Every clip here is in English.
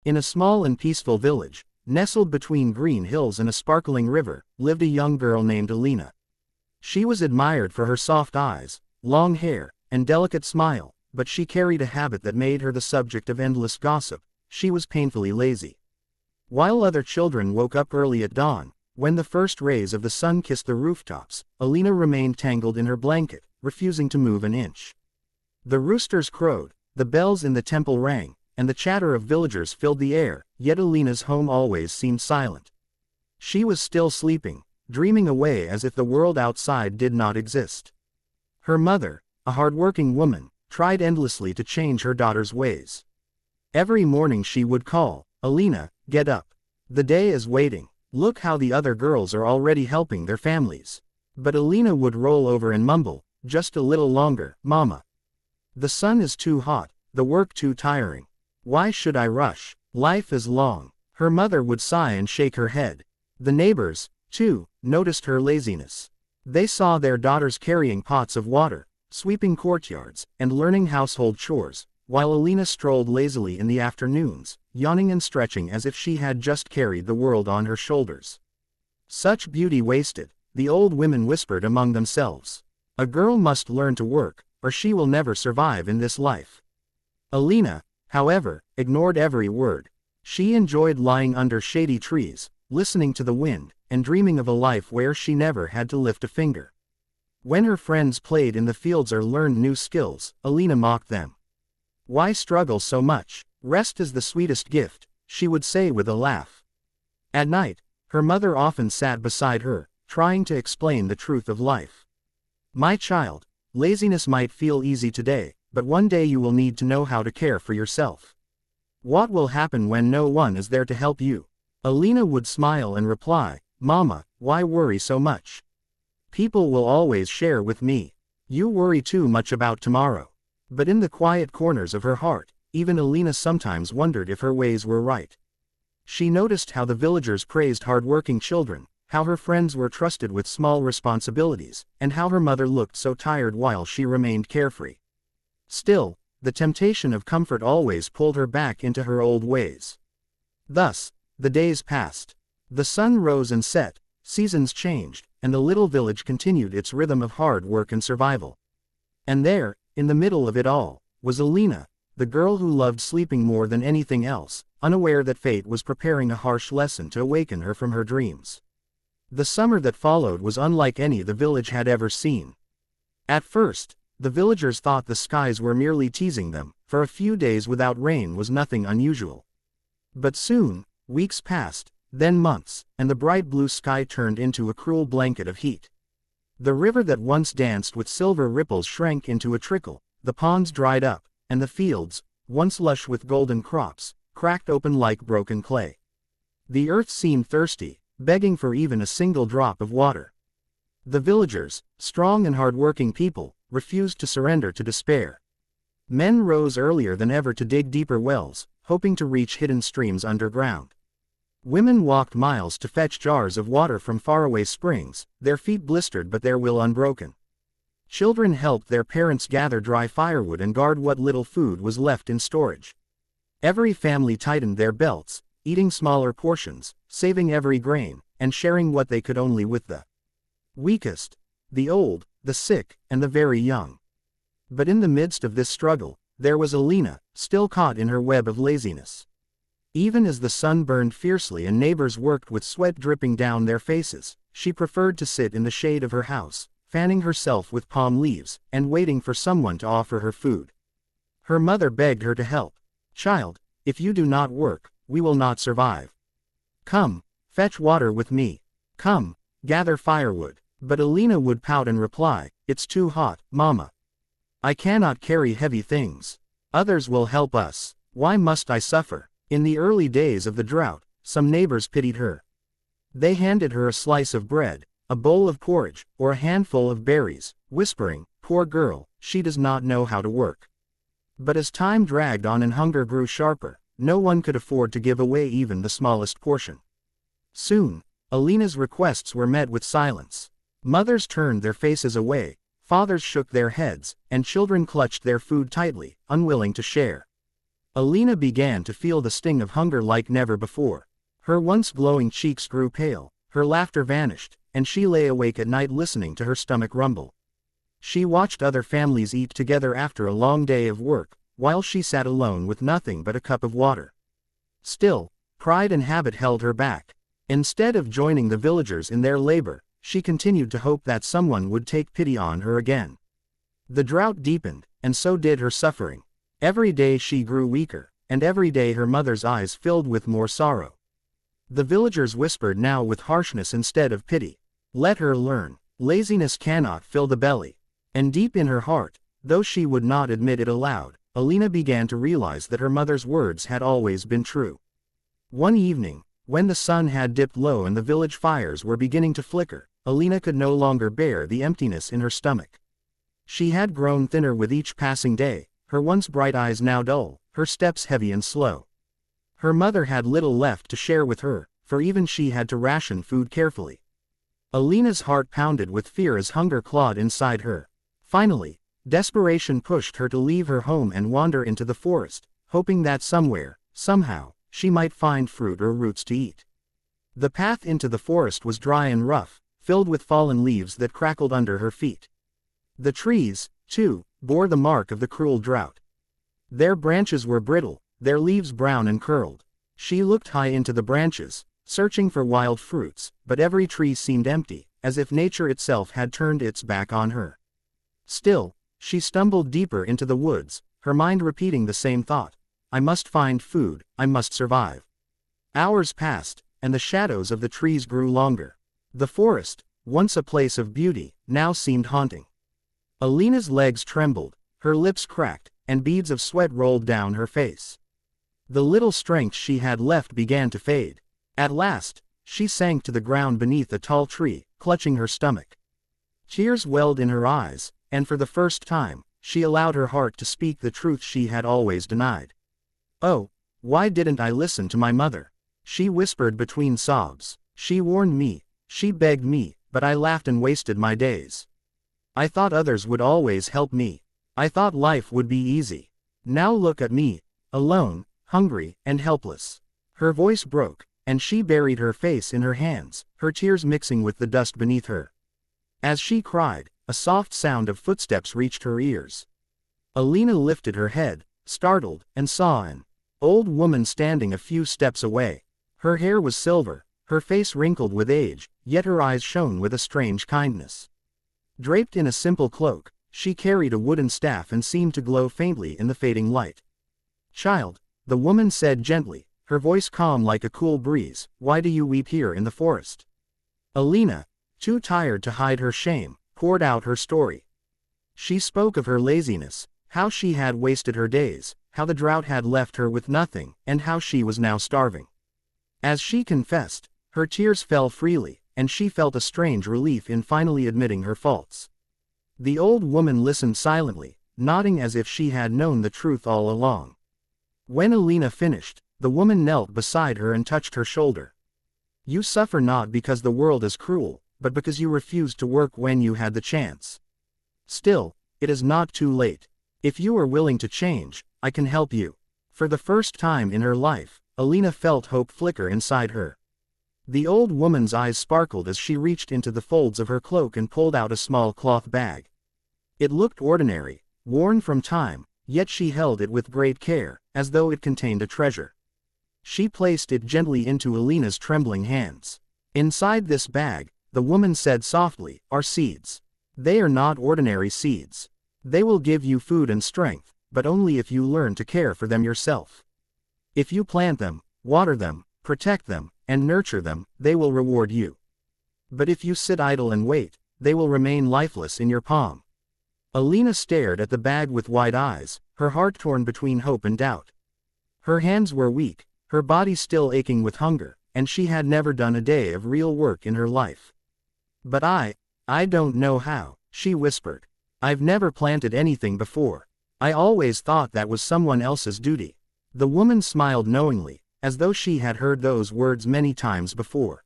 In a small and peaceful village, nestled between green hills and a sparkling river, lived a young girl named Alina. She was admired for her soft eyes, long hair, and delicate smile, but she carried a habit that made her the subject of endless gossip. She was painfully lazy. While other children woke up early at dawn, when the first rays of the sun kissed the rooftops, Alina remained tangled in her blanket, refusing to move an inch. The roosters crowed, the bells in the temple rang, and the chatter of villagers filled the air, yet Alina's home always seemed silent. She was still sleeping, dreaming away as if the world outside did not exist. Her mother, a hard-working woman, tried endlessly to change her daughter's ways. Every morning she would call, "Alina, get up. The day is waiting. Look how the other girls are already helping their families." But Alina would roll over and mumble, "Just a little longer, Mama. The sun is too hot, the work too tiring. Why should I rush? Life is long." Her mother would sigh and shake her head. The neighbors, too, noticed her laziness. They saw their daughters carrying pots of water, sweeping courtyards, and learning household chores, while Alina strolled lazily in the afternoons, yawning and stretching as if she had just carried the world on her shoulders. "Such beauty wasted," the old women whispered among themselves. "A girl must learn to work, or she will never survive in this life." Alina, however, ignored every word. She enjoyed lying under shady trees, listening to the wind, and dreaming of a life where she never had to lift a finger. When her friends played in the fields or learned new skills, Alina mocked them. "Why struggle so much? Rest is the sweetest gift," she would say with a laugh. At night, her mother often sat beside her, trying to explain the truth of life. "My child, laziness might feel easy today, but one day you will need to know how to care for yourself. What will happen when no one is there to help you?" Alina would smile and reply, "Mama, why worry so much? People will always share with me. You worry too much about tomorrow." But in the quiet corners of her heart, even Alina sometimes wondered if her ways were right. She noticed how the villagers praised hard-working children, how her friends were trusted with small responsibilities, and how her mother looked so tired while she remained carefree. Still, the temptation of comfort always pulled her back into her old ways. Thus, the days passed. The sun rose and set, seasons changed, and the little village continued its rhythm of hard work and survival. And there, in the middle of it all, was Alina, the girl who loved sleeping more than anything else, unaware that fate was preparing a harsh lesson to awaken her from her dreams. The summer that followed was unlike any the village had ever seen. At first, the villagers thought the skies were merely teasing them, for a few days without rain was nothing unusual. But soon, weeks passed, then months, and the bright blue sky turned into a cruel blanket of heat. The river that once danced with silver ripples shrank into a trickle, the ponds dried up, and the fields, once lush with golden crops, cracked open like broken clay. The earth seemed thirsty, begging for even a single drop of water. The villagers, strong and hard-working people, refused to surrender to despair. Men rose earlier than ever to dig deeper wells, hoping to reach hidden streams underground. Women walked miles to fetch jars of water from faraway springs, their feet blistered but their will unbroken. Children helped their parents gather dry firewood and guard what little food was left in storage. Every family tightened their belts, eating smaller portions, saving every grain, and sharing what they could only with the weakest, the old, the sick, and the very young. But in the midst of this struggle, there was Alina, still caught in her web of laziness. Even as the sun burned fiercely and neighbors worked with sweat dripping down their faces, she preferred to sit in the shade of her house, fanning herself with palm leaves, and waiting for someone to offer her food. Her mother begged her to help. "Child, if you do not work, we will not survive. Come, fetch water with me. Come, gather firewood." But Alina would pout and reply, "It's too hot, Mama. I cannot carry heavy things. Others will help us. Why must I suffer?" In the early days of the drought, some neighbors pitied her. They handed her a slice of bread, a bowl of porridge, or a handful of berries, whispering, "Poor girl, she does not know how to work." But as time dragged on and hunger grew sharper, no one could afford to give away even the smallest portion. Soon, Alina's requests were met with silence. Mothers turned their faces away, fathers shook their heads, and children clutched their food tightly, unwilling to share. Alina began to feel the sting of hunger like never before. Her once glowing cheeks grew pale, her laughter vanished, and she lay awake at night listening to her stomach rumble. She watched other families eat together after a long day of work, while she sat alone with nothing but a cup of water. Still, pride and habit held her back. Instead of joining the villagers in their labor, she continued to hope that someone would take pity on her again. The drought deepened, and so did her suffering. Every day she grew weaker, and every day her mother's eyes filled with more sorrow. The villagers whispered now with harshness instead of pity. Let her learn. Laziness cannot fill the belly. And deep in her heart, though she would not admit it aloud, Alina began to realize that her mother's words had always been true. One evening, when the sun had dipped low and the village fires were beginning to flicker, Alina could no longer bear the emptiness in her stomach. She had grown thinner with each passing day, her once bright eyes now dull, her steps heavy and slow. Her mother had little left to share with her, for even she had to ration food carefully. Alina's heart pounded with fear as hunger clawed inside her. Finally, desperation pushed her to leave her home and wander into the forest, hoping that somewhere, somehow, she might find fruit or roots to eat. The path into the forest was dry and rough, filled with fallen leaves that crackled under her feet. The trees, too, bore the mark of the cruel drought. Their branches were brittle, their leaves brown and curled. She looked high into the branches, searching for wild fruits, but every tree seemed empty, as if nature itself had turned its back on her. Still, she stumbled deeper into the woods, her mind repeating the same thought. I must find food, I must survive. Hours passed, and the shadows of the trees grew longer. The forest, once a place of beauty, now seemed haunting. Alina's legs trembled, her lips cracked, and beads of sweat rolled down her face. The little strength she had left began to fade. At last, she sank to the ground beneath a tall tree, clutching her stomach. Tears welled in her eyes, and for the first time, she allowed her heart to speak the truth she had always denied. Oh, why didn't I listen to my mother? She whispered between sobs. She warned me, she begged me, but I laughed and wasted my days. I thought others would always help me. I thought life would be easy. Now look at me, alone, hungry, and helpless. Her voice broke, and she buried her face in her hands, her tears mixing with the dust beneath her. As she cried, a soft sound of footsteps reached her ears. Alina lifted her head, startled, and saw an old woman standing a few steps away. Her hair was silver, her face wrinkled with age, yet her eyes shone with a strange kindness. Draped in a simple cloak, she carried a wooden staff and seemed to glow faintly in the fading light. Child, the woman said gently, her voice calm like a cool breeze, why do you weep here in the forest? Alina, too tired to hide her shame, poured out her story. She spoke of her laziness, how she had wasted her days, how the drought had left her with nothing, and how she was now starving. As she confessed, her tears fell freely, and she felt a strange relief in finally admitting her faults. The old woman listened silently, nodding as if she had known the truth all along. When Alina finished, the woman knelt beside her and touched her shoulder. You suffer not because the world is cruel, but because you refused to work when you had the chance. Still, it is not too late. If you are willing to change, I can help you. For the first time in her life, Alina felt hope flicker inside her. The old woman's eyes sparkled as she reached into the folds of her cloak and pulled out a small cloth bag. It looked ordinary, worn from time, yet she held it with great care, as though it contained a treasure. She placed it gently into Alina's trembling hands. Inside this bag, the woman said softly, are seeds. They are not ordinary seeds. They will give you food and strength, but only if you learn to care for them yourself. If you plant them, water them, protect them, and nurture them, they will reward you. But if you sit idle and wait, they will remain lifeless in your palm. Alina stared at the bag with wide eyes, her heart torn between hope and doubt. Her hands were weak, her body still aching with hunger, and she had never done a day of real work in her life. But I don't know how, she whispered. I've never planted anything before. I always thought that was someone else's duty. The woman smiled knowingly, as though she had heard those words many times before.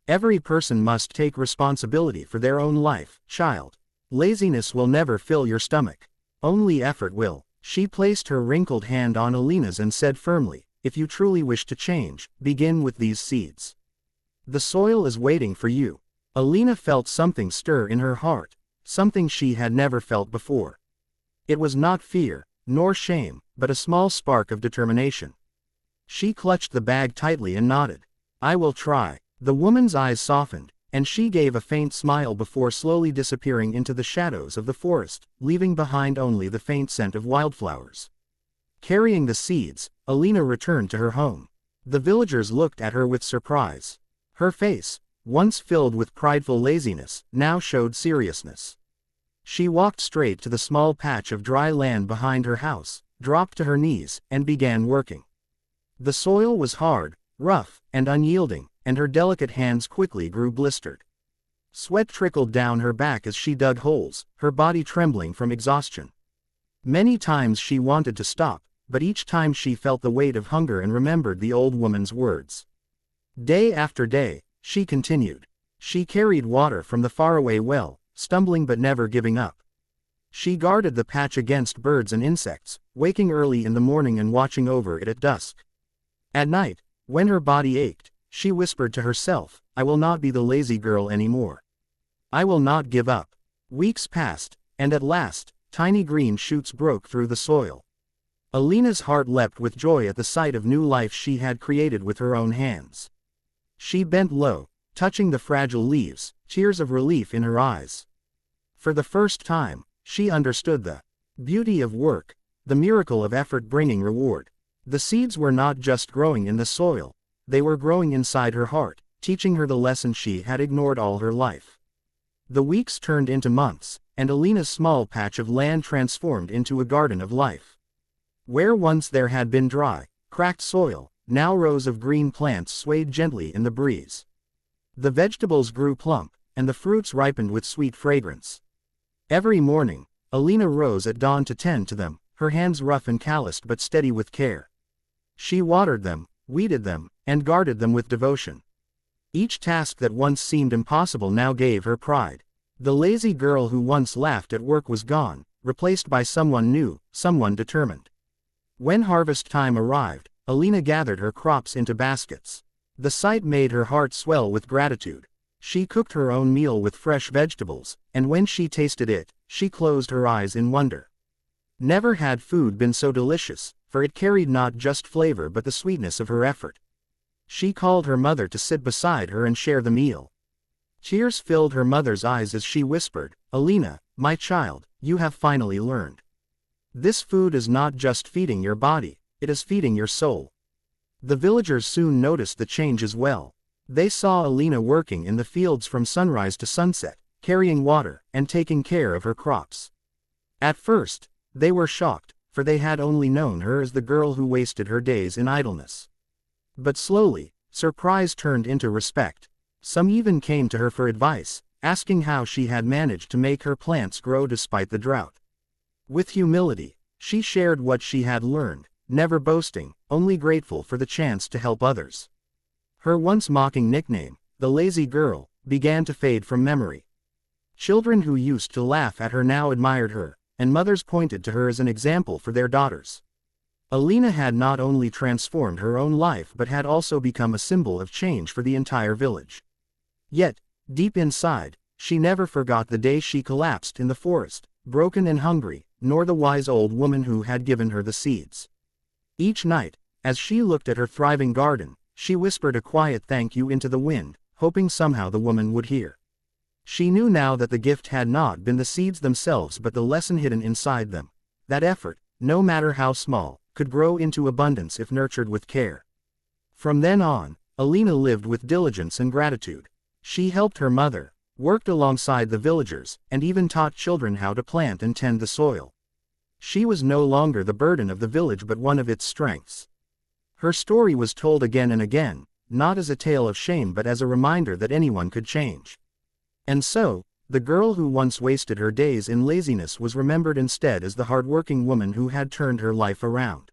Every person must take responsibility for their own life, child. Laziness will never fill your stomach. Only effort will. She placed her wrinkled hand on Alina's and said firmly, "If you truly wish to change, begin with these seeds. The soil is waiting for you." Alina felt something stir in her heart, something she had never felt before. It was not fear, nor shame, but a small spark of determination. She clutched the bag tightly and nodded. "I will try." The woman's eyes softened, and she gave a faint smile before slowly disappearing into the shadows of the forest, leaving behind only the faint scent of wildflowers. Carrying the seeds, Alina returned to her home. The villagers looked at her with surprise. Her face, once filled with prideful laziness, now showed seriousness. She walked straight to the small patch of dry land behind her house, dropped to her knees, and began working. The soil was hard, rough, and unyielding, and her delicate hands quickly grew blistered. Sweat trickled down her back as she dug holes, her body trembling from exhaustion. Many times she wanted to stop, but each time she felt the weight of hunger and remembered the old woman's words. Day after day, she continued. She carried water from the faraway well, stumbling but never giving up. She guarded the patch against birds and insects, waking early in the morning and watching over it at dusk. At night, when her body ached, she whispered to herself, "I will not be the lazy girl anymore. I will not give up." Weeks passed, and at last, tiny green shoots broke through the soil. Alina's heart leapt with joy at the sight of new life she had created with her own hands. She bent low, touching the fragile leaves, tears of relief in her eyes. For the first time, she understood the beauty of work, the miracle of effort bringing reward. The seeds were not just growing in the soil, they were growing inside her heart, teaching her the lesson she had ignored all her life. The weeks turned into months, and Alina's small patch of land transformed into a garden of life. Where once there had been dry, cracked soil, now rows of green plants swayed gently in the breeze. The vegetables grew plump, and the fruits ripened with sweet fragrance. Every morning, Alina rose at dawn to tend to them, her hands rough and calloused but steady with care. She watered them, weeded them, and guarded them with devotion. Each task that once seemed impossible now gave her pride. The lazy girl who once laughed at work was gone, replaced by someone new, someone determined. When harvest time arrived, Alina gathered her crops into baskets. The sight made her heart swell with gratitude. She cooked her own meal with fresh vegetables, and when she tasted it, she closed her eyes in wonder. Never had food been so delicious, for it carried not just flavor but the sweetness of her effort. She called her mother to sit beside her and share the meal. Tears filled her mother's eyes as she whispered, "Alina, my child, you have finally learned. This food is not just feeding your body, it is feeding your soul." The villagers soon noticed the change as well. They saw Alina working in the fields from sunrise to sunset, carrying water, and taking care of her crops. At first, they were shocked, for they had only known her as the girl who wasted her days in idleness. But slowly, surprise turned into respect. Some even came to her for advice, asking how she had managed to make her plants grow despite the drought. With humility, she shared what she had learned, never boasting, only grateful for the chance to help others. Her once mocking nickname, the lazy girl, began to fade from memory. Children who used to laugh at her now admired her, and mothers pointed to her as an example for their daughters. Alina had not only transformed her own life but had also become a symbol of change for the entire village. Yet, deep inside, she never forgot the day she collapsed in the forest, broken and hungry, nor the wise old woman who had given her the seeds. Each night, as she looked at her thriving garden, she whispered a quiet thank you into the wind, hoping somehow the woman would hear. She knew now that the gift had not been the seeds themselves but the lesson hidden inside them. That effort, no matter how small, could grow into abundance if nurtured with care. From then on, Alina lived with diligence and gratitude. She helped her mother, worked alongside the villagers, and even taught children how to plant and tend the soil. She was no longer the burden of the village but one of its strengths. Her story was told again and again, not as a tale of shame but as a reminder that anyone could change. And so, the girl who once wasted her days in laziness was remembered instead as the hardworking woman who had turned her life around.